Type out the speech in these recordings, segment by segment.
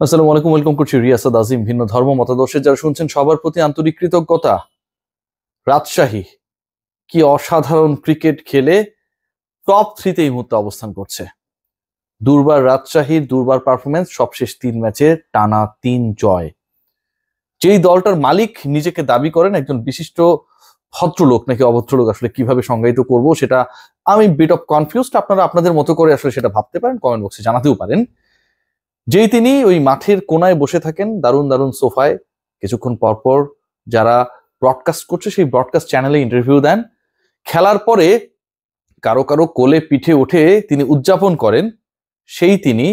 আসসালামু আলাইকুম, ওয়েলকাম করছি রিয়াসাদ আজিম। ভিন্ন ধর্ম মতাদর্শে যারা শুনছেন সবার প্রতি আন্তরিক কৃতজ্ঞতা। রাজশাহী কি অসাধারণ ক্রিকেট খেলে টপ থ্রিতে এই মুহূর্তে অবস্থান করছে। দুর্বার রাজশাহীর দুর্বার পারফরমেন্স, সবশেষ 3 ম্যাচে টানা 3 জয়। যেই দলটার মালিক নিজেকে দাবি করেন একজন বিশিষ্ট ভদ্রলোক নাকি অভদ্রলোক, আসলে কিভাবে সংজ্ঞায়িত করব সেটা আমি বিট অফ কনফিউজড। আপনারা আপনাদের মতো করে আসলে সেটা ভাবতে পারেন, কমেন্ট বক্সে জানাতেও পারেন। যেই তিনি ওই মাঠের কোনায় বসে থাকেন দারুণ দারুণ সোফায়, কিছুক্ষণ পরপর যারা ব্রডকাস্ট করছে সেই ব্রডকাস্ট চ্যানেলে ইন্টারভিউ দেন, খেলার পরে কারো কারো কোলে পিঠে উঠে তিনি উদযাপন করেন, সেই তিনি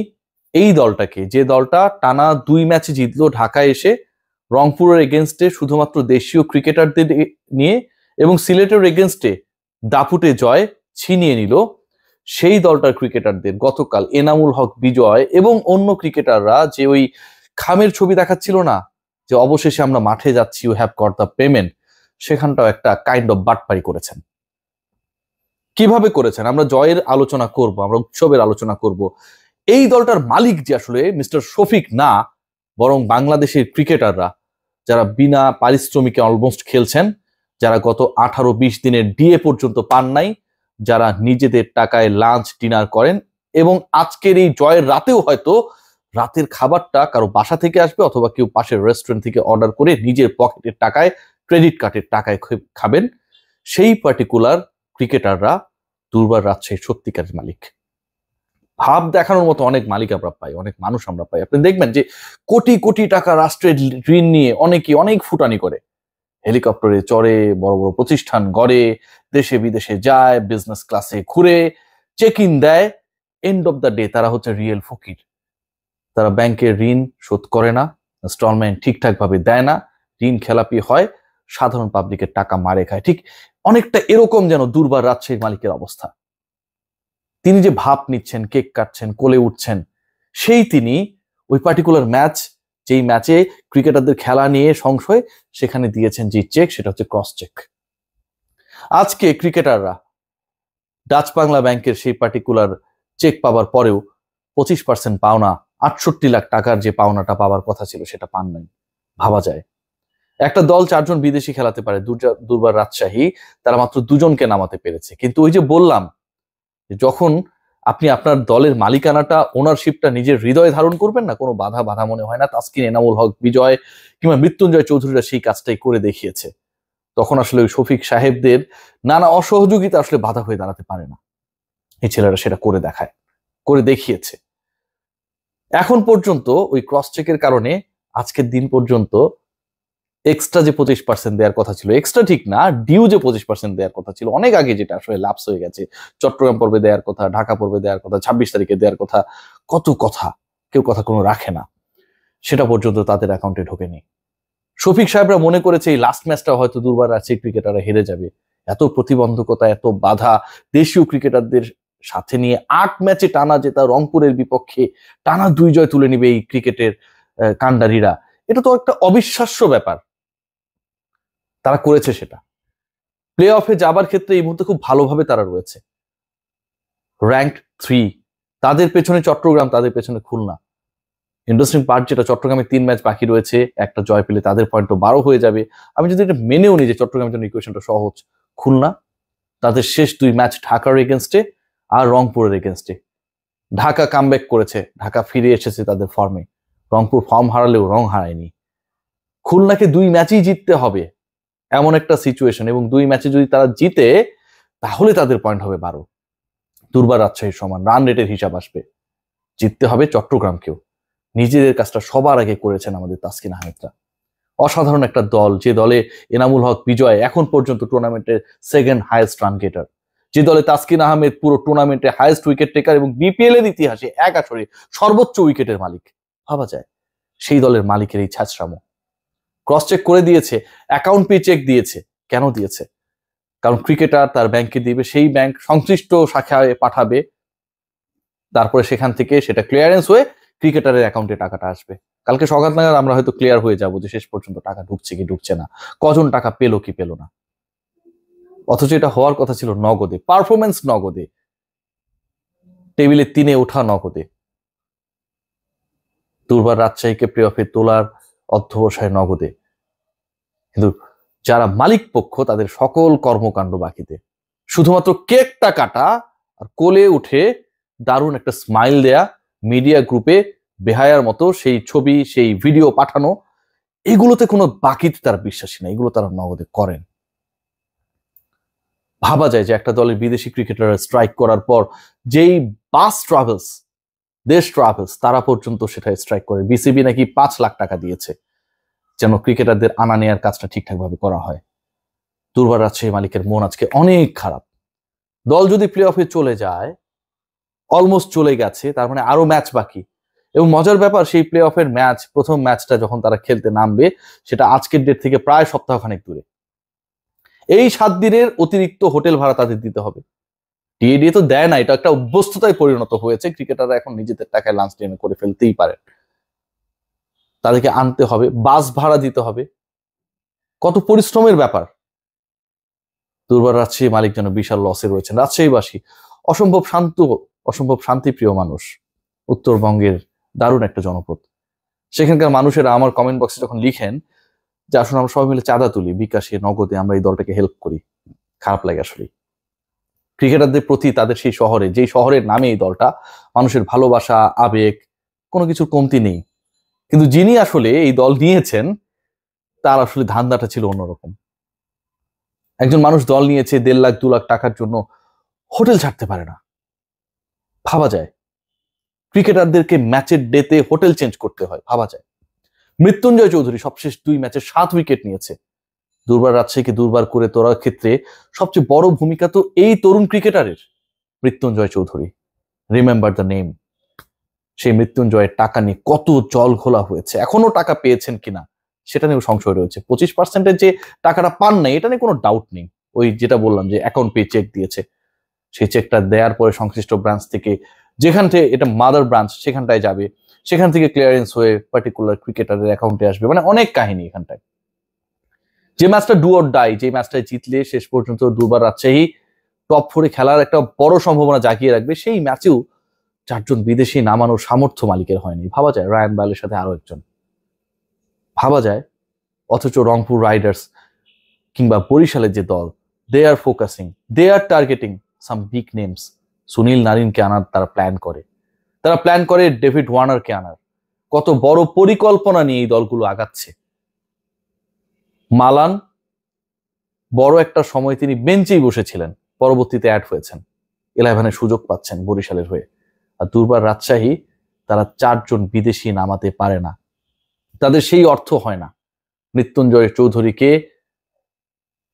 এই দলটাকে, যে দলটা টানা 2 ম্যাচে জিতলো ঢাকায় এসে, রংপুরের এগেনস্টে শুধুমাত্র দেশীয় ক্রিকেটারদের নিয়ে এবং সিলেটের এগেনস্টে দাপুটে জয় ছিনিয়ে নিল, সেই দলটার ক্রিকেটারদের গতকাল এনামুল হক বিজয় এবং অন্য ক্রিকেটাররা যে ওই খামের ছবি দেখাচ্ছিল না, যে অবশেষে আমরা মাঠে যাচ্ছি, you have got the payment, সেখানটাও একটা কাইন্ড অফ বাটপারি করেছেন। কিভাবে করেছেন আমরা জয়ের আলোচনা করব, আমরা উৎসবের আলোচনা করব। এই দলটার মালিক যে আসলে মিস্টার শফিক না, বরং বাংলাদেশের ক্রিকেটাররা যারা বিনা পারিশ্রমিকে অলমোস্ট খেলছেন, যারা গত 18-20 দিনের ডিএ পর্যন্ত পান নাই, যারা নিজেদের টাকায় লাঞ্চ ডিনার করেন এবং আজকের এই জয়ের রাতেও হয়তো রাতের খাবারটা কারো বাসা থেকে আসবে অথবা কেউ পাশের রেস্টুরেন্ট থেকে অর্ডার করে নিজের পকেটের টাকায়, ক্রেডিট কার্ডের টাকায় খাবেন, সেই পার্টিকুলার ক্রিকেটাররা দুর্বার রাজশাহীর সত্যিকারের মালিক। ভাব দেখানোর মতো অনেক মালিক আমরা পাই, অনেক মানুষ আমরা পাই। আপনি দেখবেন যে কোটি কোটি টাকা রাষ্ট্রের ঋণ নিয়ে অনেকে অনেক ফুটানি করে, হেলিকপ্টারে চড়ে, বড় বড় প্রতিষ্ঠান গড়ে, দেশে বিদেশে যায়, বিজনেস ক্লাসে ঘুরে, চেক ইন দেয়। এন্ড অফ দ্য ডে তারা হচ্ছে রিয়েল ফকির। তারা ব্যাংকের ঋণ শোধ করে না, ইনস্টলমেন্ট ঠিকঠাক ভাবে দেয় না, ঋণ খেলাপি হয়, সাধারণ পাবলিকের টাকা মারে খায়। ঠিক অনেকটা এরকম যেন দুর্বার রাজশাহীর মালিকের অবস্থা। তিনি যে ভাপ নিচ্ছেন, কেক কাটছেন, কোলে উঠছেন, সেই তিনি ওই পার্টিকুলার ম্যাচ, যেই ম্যাচে ক্রিকেটারদের খেলা নিয়ে সংশয়, সেখানে দিয়েছেন যে চেক, সেটা হচ্ছে ক্রস চেক। আজকে ক্রিকেটাররা ডাচ বাংলা ব্যাংকের সেই পার্টিকুলার চেক পাবার পরেও 25% পাওনা, 68 লাখ টাকার যে পাওনাটা পাওয়ার কথা ছিল সেটা পান নাই। ভাবা যায় একটা দল 4 জন বিদেশি খেলাতে পারে, দুর্বার রাজশাহী তারা মাত্র 2 জনকে নামাতে পেরেছে। কিন্তু ওই যে বললাম, যখন আপনি আপনার দলের মালিকানাটা, ওনারশিপটা নিজের হৃদয়ে ধারণ করবেন না, কোনো বাধা বাধা মনে হয় না। তাসকিন, এনামুল হক বিজয় কিংবা মৃত্যুঞ্জয় চৌধুরীরা সেই কাজটাই করে দেখিয়েছে। তখন আসলে ওই শফিক সাহেবদের নানা অসহযোগিতা আসলে বাধা হয়ে দাঁড়াতে পারে না। এই ছেলেরা সেটা করে দেখায়, করে দেখিয়েছে। এখন পর্যন্ত ওই ক্রস চেকের কারণে আজকের দিন পর্যন্ত এক্সট্রা যে 25% দেওয়ার কথা ছিল, এক্সট্রা ঠিক না, ডিউ যে 25% দেওয়ার কথা ছিল অনেক আগে, যেটা আসলে লাপস হয়ে গেছে, চট্টগ্রাম পর্বে দেওয়ার কথা, ঢাকা পর্বে দেওয়ার কথা, 26 তারিখে দেওয়ার কথা, কত কথা, কেউ কথা কোনো রাখে না, সেটা পর্যন্ত তাদের অ্যাকাউন্টে ঢোকেনি। শফিক সাহেবরা মনে করেছে এই লাস্ট ম্যাচটা হয়তো দুর্বার আছে, ক্রিকেটাররা হেরে যাবে। এত প্রতিবন্ধকতা, এত বাধা, দেশীয় ক্রিকেটারদের সাথে নিয়ে 8 ম্যাচে টানা জেতা, রংপুরের বিপক্ষে টানা 2 জয় তুলে নিবে এই ক্রিকেটের কাণ্ডারীরা, এটা তো একটা অবিশ্বাস্য ব্যাপার। তারা করেছে সেটা। প্লে অফে যাবার ক্ষেত্রে এই মুহূর্তে খুব ভালোভাবে তারা রয়েছে, র্যাঙ্ক 3। তাদের পেছনে চট্টগ্রাম, তাদের পেছনে খুলনা। ইন্টারেস্টিং পার্ট যেটা, চট্টগ্রামে 3 ম্যাচ বাকি রয়েছে, একটা জয় পেলে তাদের পয়েন্টও 12 হয়ে যাবে। আমি যদি এটা মেনেও নিই যে চট্টগ্রামের জন্য ইকুয়েশনটা সহজ, খুলনা তাদের শেষ 2 ম্যাচ ঢাকার এগেনস্টে আর রংপুরের এগেনস্টে। ঢাকা কামব্যাক করেছে, ঢাকা ফিরে এসেছে তাদের ফর্মে। রংপুর ফর্ম হারালেও রং হারায়নি। খুলনাকে 2 ম্যাচই জিততে হবে, এমন একটা সিচুয়েশন, এবং 2 ম্যাচে যদি তারা জিতে তাহলে তাদের পয়েন্ট হবে 12। দুর্বার রাজশাহীর সমান রান রেটের হিসাব আসবে। জিততে হবে চট্টগ্রামকেও। নিজেদের কাজটা সবার আগে করেছেন আমাদের তাসকিন আহমেদরা। অসাধারণ একটা দল, যে দলে এনামুল হক বিজয় এখন পর্যন্ত টুর্নামেন্টের সেকেন্ড হাইয়েস্ট রান গেটার, যে দলে তাসকিন আহমেদ পুরো টুর্নামেন্টে হাইয়েস্ট উইকেট টেকার এবং বিপিএল এর ইতিহাসে এক আসরে সর্বোচ্চ উইকেটের মালিক। ভাবা যায় সেই দলের মালিকের এই ছাঁচরামো। ক্রস চেক করে দিয়েছে, অ্যাকাউন্ট পে চেক দিয়েছে। কেন দিয়েছে? কারণ ক্রিকেটার তার ব্যাংকে দিবে, সেই ব্যাংক সংশ্লিষ্ট শাখায় পাঠাবে, তারপরে সেখান থেকে সেটা ক্লিয়ারেন্স হয়ে ক্রিকেটারের অ্যাকাউন্টে টাকাটা আসবে। কালকে সকাল নাগাদ আমরা হয়তো ক্লিয়ার হয়ে যাবো যে শেষ পর্যন্ত টাকা ঢুকছে কি ঢুকছে না, কজন টাকা পেলো কি পেলো না। অথচ এটা হওয়ার কথা ছিল নগদে, পারফরমেন্স নগদে, টেবিলে 3-এ ওঠা নগদে। দুর্বার রাজশাহীকে প্লে অফে তোলার অধ্যবসায় নগদে, কিন্তু যারা মালিক পক্ষ তাদের সকল কর্মকাণ্ড বাকিতে। শুধুমাত্র কেকটা কাটা আর কোলে উঠে দারুণ একটা স্মাইল দেয়া, মিডিয়া গ্রুপে বেহায়ার মতো সেই ছবি সেই ভিডিও পাঠানো, এগুলোতে কোনো বাকিতে তারা বিশ্বাসী না, এগুলো তারা নগদে করেন। ভাবা যায় যে একটা দলের বিদেশি ক্রিকেটাররা স্ট্রাইক করার পর যেই বাস ট্রাভেলস, দেশ ট্রাভেলস, তারা পর্যন্ত সেটা স্ট্রাইক করে। বিসিবি নাকি 5 লাখ টাকা দিয়েছে যেন ক্রিকেটারদের আনা নেওয়ার কাজটা ঠিকঠাক ভাবে করা হয়। দুর্বার রাজশাহী মালিকের মন আজকে অনেক খারাপ। দল যদি প্লে অফে চলে যায়, অলমোস্ট চলে গেছে, তার মানে আরো ম্যাচ বাকি। এবং মজার ব্যাপার, সেই প্লে অফের ম্যাচ, প্রথম ম্যাচটা যখন তারা খেলতে নামবে, সেটা আজকের ডেট থেকে প্রায় সপ্তাহখানেক দূরে। এই 7 দিনের অতিরিক্ত হোটেল ভাড়া তাদের দিতে হবে। টিএডিএ তো দেয় না, এটা একটা অভ্যস্ততায় পরিণত হয়েছে। ক্রিকেটাররা এখন নিজেদের টাকায় লাঞ্চ ডিনার করে ফেলতেই পারে, তাদেরকে আনতে হবে, বাস ভাড়া দিতে হবে, কত পরিশ্রমের ব্যাপার। দুর্বার রাজশাহী মালিক যেন বিশাল লসে রয়েছেন। রাজশাহীবাসী অসম্ভব শান্ত, অসম্ভব শান্তিপ্রিয় মানুষ, উত্তরবঙ্গের দারুণ একটা জনপদ। সেখানকার মানুষেরা আমার কমেন্ট বক্সে যখন লিখেন যে আসলে আমরা সবাই মিলে চাঁদা তুলি, বিকাশে, নগদে আমরা এই দলটাকে হেল্প করি, খারাপ লাগে আসলে। ক্রিকেটারদের প্রতি তাদের সেই শহরে, যেই শহরের নামে এই দলটা, মানুষের ভালোবাসা, আবেগ, কোনো কিছুর কমতি নেই। কিন্তু যিনি আসলে এই দল নিয়েছেন, তার আসলে ধান্দাটা ছিল অন্যরকম। একজন মানুষ দল নিয়েছে 1.5 লাখ 2 লাখ টাকার জন্য, হোটেল ছাড়তে পারে না। ভাবা যায় ক্রিকেটারদেরকে ম্যাচের ডেতে হোটেল চেঞ্জ করতে হয়, ভাবা যায়। মৃত্যুঞ্জয় চৌধুরী সবশেষ 2 ম্যাচে 7 উইকেট নিয়েছে। দুর্বার রাজশাহীকে দুর্বার করে তোলার ক্ষেত্রে সবচেয়ে বড় ভূমিকা তো এই তরুণ ক্রিকেটারের, Mrityunjoy Chowdhury. Remember the name. সেই মৃত্যুঞ্জয়ের টাকা নিয়ে কত জল ঘোলা হয়েছে, এখনো টাকা পেয়েছেন কিনা সেটা নিয়েও সংশয় রয়েছে। 25% যে টাকাটা পান নাই, এটা নিয়ে কোনো ডাউট নেই। ওই যেটা বললাম যে অ্যাকাউন্ট পে চেক দিয়েছে, সেই চেকটা দেওয়ার পরে সংশ্লিষ্ট ব্রাঞ্চ থেকে, যেখান থেকে এটা মাদার ব্রাঞ্চ, সেখানটায় যাবে, সেখান থেকে ক্লিয়ারেন্স হয়ে পার্টিকুলার ক্রিকেটারের অ্যাকাউন্টে আসবে, মানে অনেক কাহিনী এখানটায়। যে ম্যাচটা ডু অর ডাই, যে ম্যাচটায় জিতলে শেষ পর্যন্ত দুর্বার রাজশাহী টপ 4-এ খেলার একটা বড় সম্ভাবনা জাগিয়ে রাখবে, সেই ম্যাচেও 4 জন বিদেশি নামানোর সামর্থ্য মালিকের হয়নি। ভাবা যায় রায়ান বালের সাথে আরো একজন, ভাবা যায়। অথচ রংপুর রাইডার্স কিংবা বরিশালের যে দল, they are focusing, they are targeting some big names. Sunil নারিনকে আনার তারা প্ল্যান করে, ডেভিড ওয়ার্নারকে আনার। কত বড় পরিকল্পনা নিয়ে এই দলগুলো আগাচ্ছে। মালান বড় একটা সময় তিনি বেঞ্চেই বসেছিলেন, পরবর্তীতে অ্যাড হয়েছেন, 11-এ সুযোগ পাচ্ছেন বরিশালের হয়ে। আর দুর্বার রাজশাহী, তারা 4 জন বিদেশি নামাতে পারে না, তাদের সেই অর্থ হয় না। মৃত্যুঞ্জয় চৌধুরীকে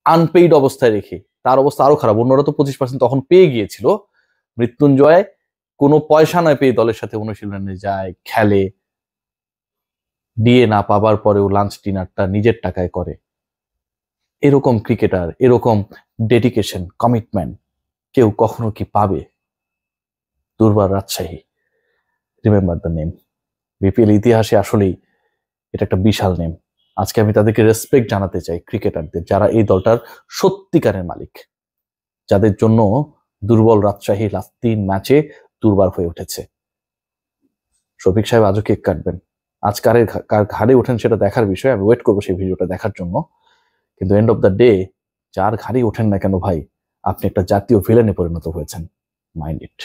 আনপেইড অবস্থায় রেখে, তার অবস্থা আরো খারাপ। অন্যরা তো 25% তখন পেয়ে গিয়েছিল, মৃত্যুঞ্জয় কোনো পয়সা না পেয়ে দলের সাথে অনুশীলনে যায়, খেলে, দিয়ে না পাবার পরেও লাঞ্চ ডিনারটা নিজের টাকায় করে। এরকম ক্রিকেটার, এরকম ডেডিকেশন, কমিটমেন্ট কেউ কখনো কি পাবে? দুর্বার Rajshahi, remember the name. BPL ইতিহাসে আসলেই এটা একটা বিশাল নেম। আজকে আমি তাদেরকে রেসপেক্ট জানাতে চাই, ক্রিকেটারদের যারা এই দলটার সত্যিকারের মালিক, যাদের জন্য দুর্বল রাজশাহী লাস্ট 3 ম্যাচে দুর্বার হয়ে উঠেছে। শফিক সাহেব আজও কেক কাটবেন, আজ কার ঘাড়ে ওঠেন সেটা দেখার বিষয়। আমি ওয়েট করবো সেই ভিডিওটা দেখার জন্য। কিন্তু এন্ড অফ দ্য ডে, যার ঘাড়েই ওঠেন না কেন ভাই, আপনি একটা জাতীয় ভিলেনে পরিণত হয়েছেন। Mind it.